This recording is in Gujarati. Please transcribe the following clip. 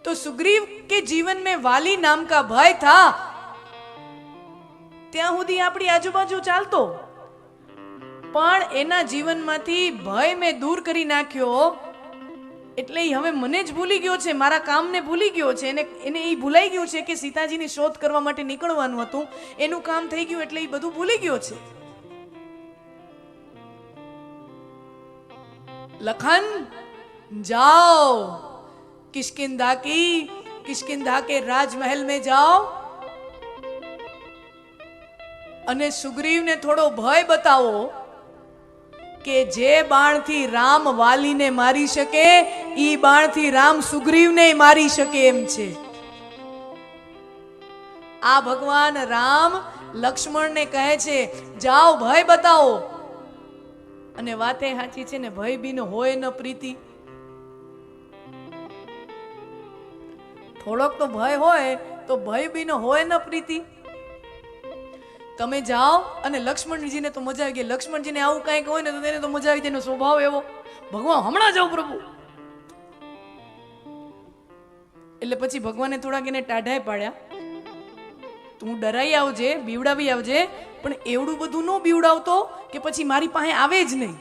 तो सुग्रीव के जीवन में वाली नाम का भय था, ત્યાં સુધી આપણી આજુબાજુ ચાલતો, પણ એના જીવનમાંથી ભય મેં દૂર કરી નાખ્યો, એટલે હવે મને જ ભૂલી ગયો છે, મારા કામને ભૂલી ગયો છે, એને એ ભૂલાઈ ગયું છે કે સીતાજીની શોધ કરવા માટે નીકળવાનું હતું, એનું કામ થઈ ગયું એટલે એ બધું ભૂલી ગયો છે. लखन जाओ किष्किंधा के राजमहल में जाओ અને સુગ્રીવને થોડો ભય બતાવો કે જે બાણથી રામ વાલીને મારી શકે ઈ બાણથી રામ સુગ્રીવને મારી શકે એમ છે. આ ભગવાન રામ લક્ષ્મણને કહે છે જાઓ ભય બતાવો. અને વાતે સાચી છે ને, ભય બીનો હોય ન પ્રીતિ. થોડોક તો ભય હોય તો ભય બીનો હોય ન પ્રીતિ. તમે જાઓ અને લક્ષ્મણજીને તો મજા આવી ગઈ. લક્ષ્મણજીને આવું કંઈક હોય ને તો તેને તો મજા આવી જાય, એનો સ્વભાવ એવો, ભગવાન હમણાં જાઓ પ્રભુ. એટલે પછી ભગવાને થોડાક એને ટાઢાય પાડ્યા, તું ડરાઈ આવજે, બીવડાવી આવજે, પણ એવડું બધું ન બીવડાવતો કે પછી મારી પાસે આવે જ નહીં.